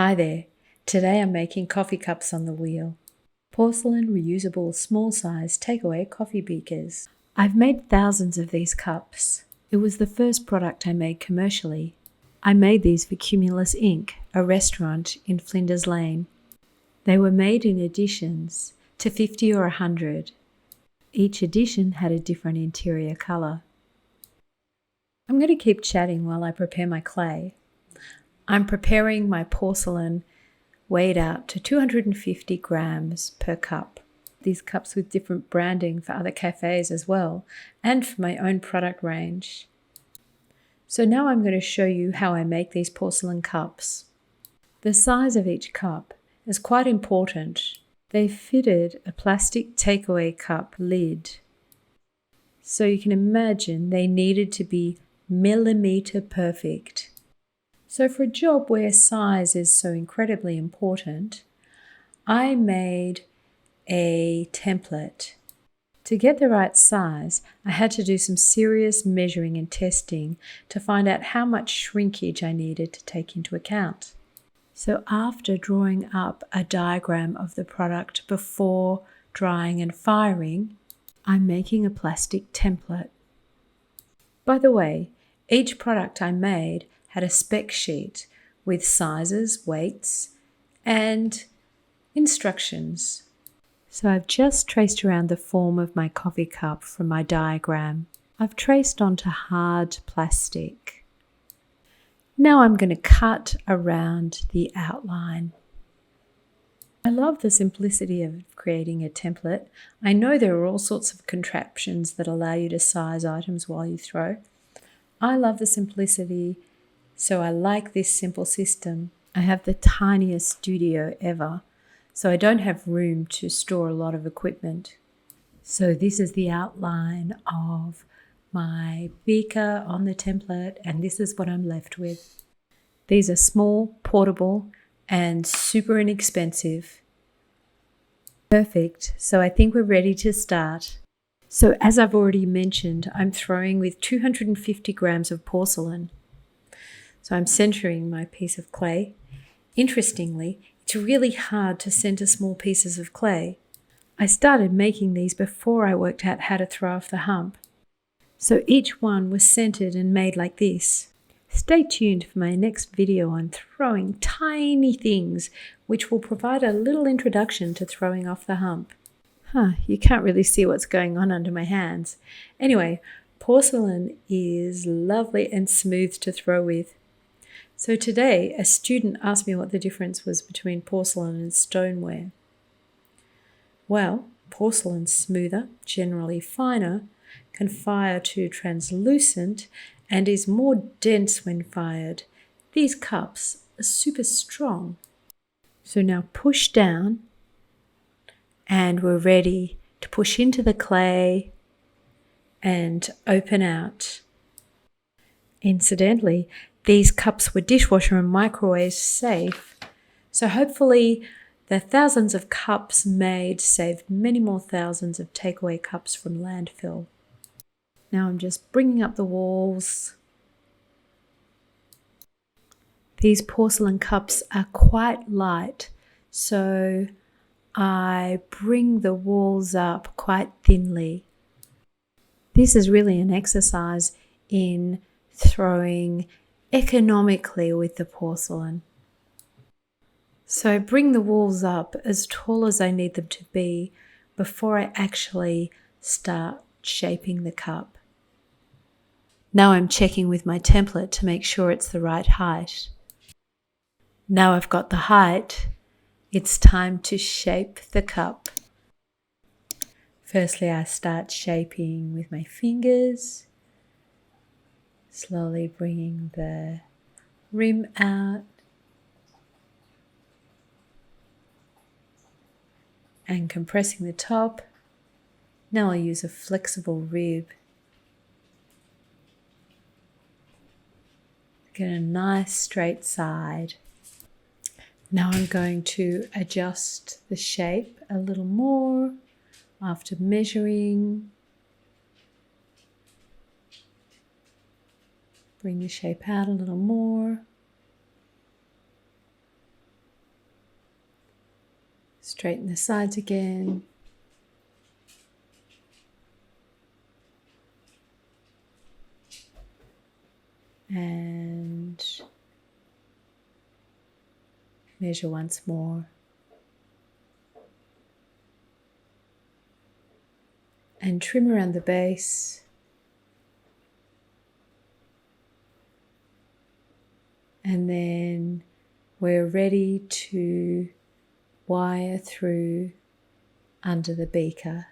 Hi there. Today I'm making coffee cups on the wheel. Porcelain reusable small size takeaway coffee beakers. I've made thousands of these cups. It was the first product I made commercially. I made these for Cumulus Inc., a restaurant in Flinders Lane. They were made in editions to 50 or 100. Each edition had a different interior colour. I'm going to keep chatting while I prepare my clay. I'm preparing my porcelain weighed out to 250 grams per cup. These cups with different branding for other cafes as well, and for my own product range. So now I'm going to show you how I make these porcelain cups. The size of each cup is quite important. They fitted a plastic takeaway cup lid. So you can imagine they needed to be millimeter perfect. So for a job where size is so incredibly important, I made a template. To get the right size, I had to do some serious measuring and testing to find out how much shrinkage I needed to take into account. So after drawing up a diagram of the product before drying and firing, I'm making a plastic template. By the way, each product I made had a spec sheet with sizes, weights, and instructions. So I've just traced around the form of my coffee cup from my diagram. I've traced onto hard plastic. Now I'm going to cut around the outline. I love the simplicity of creating a template. I know there are all sorts of contraptions that allow you to size items while you throw. I love the simplicity, so I like this simple system. I have the tiniest studio ever, so I don't have room to store a lot of equipment. So this is the outline of my beaker on the template, and this is what I'm left with. These are small, portable, and super inexpensive. Perfect, so I think we're ready to start. So as I've already mentioned, I'm throwing with 250 grams of porcelain. So I'm centering my piece of clay. Interestingly, it's really hard to center small pieces of clay. I started making these before I worked out how to throw off the hump. So each one was centered and made like this. Stay tuned for my next video on throwing tiny things, which will provide a little introduction to throwing off the hump. You can't really see what's going on under my hands. Anyway, porcelain is lovely and smooth to throw with. So today, a student asked me what the difference was between porcelain and stoneware. Well, porcelain's smoother, generally finer, can fire to translucent, and is more dense when fired. These cups are super strong. So now push down, and we're ready to push into the clay and open out. Incidentally, these cups were dishwasher and microwave safe, so hopefully the thousands of cups made saved many more thousands of takeaway cups from landfill. Now I'm just bringing up the walls. These porcelain cups are quite light, so I bring the walls up quite thinly. This is really an exercise in throwing economically with the porcelain. So I bring the walls up as tall as I need them to be before I actually start shaping the cup. Now I'm checking with my template to make sure it's the right height. Now I've got the height, it's time to shape the cup. Firstly, I start shaping with my fingers, slowly bringing the rim out and compressing the top. Now I'll use a flexible rib. Get a nice straight side. Now I'm going to adjust the shape a little more after measuring. Bring the shape out a little more. Straighten the sides again. And measure once more. And trim around the base. And then we're ready to wire through under the beaker.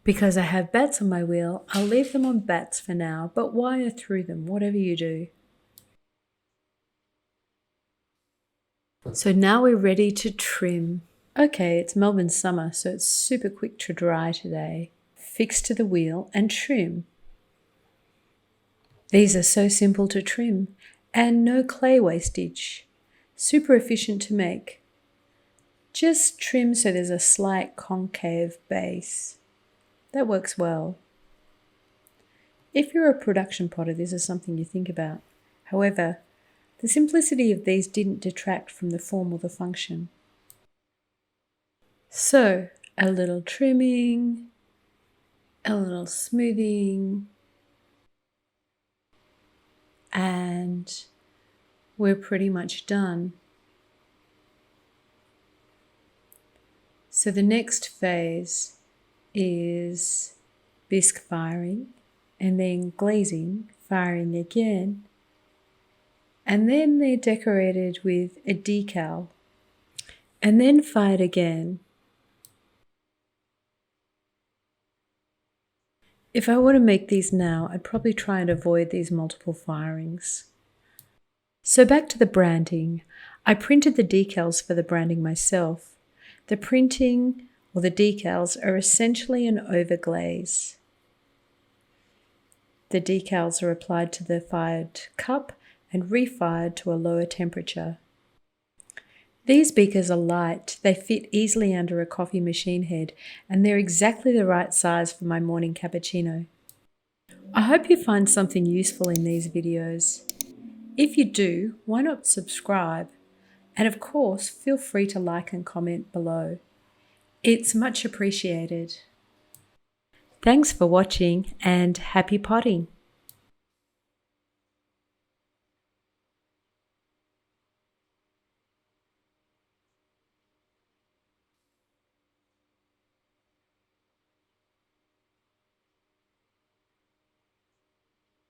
Because I have bats on my wheel, I'll leave them on bats for now, but wire through them, whatever you do. So now we're ready to trim. Okay, it's Melbourne summer, so it's super quick to dry today. Fix to the wheel and trim. These are so simple to trim and no clay wastage. Super efficient to make. Just trim so there's a slight concave base. That works well. If you're a production potter, this is something you think about. However, the simplicity of these didn't detract from the form or the function. So, a little trimming, a little smoothing, and we're pretty much done. So the next phase is bisque firing, and then glazing, firing again, and then they're decorated with a decal, and then fired again. If I were to make these now, I'd probably try and avoid these multiple firings. So back to the branding. I printed the decals for the branding myself. The printing or the decals are essentially an overglaze. The decals are applied to the fired cup and refired to a lower temperature. These beakers are light, they fit easily under a coffee machine head, and they're exactly the right size for my morning cappuccino. I hope you find something useful in these videos. If you do, why not subscribe? And of course, feel free to like and comment below. It's much appreciated. Thanks for watching and happy potting!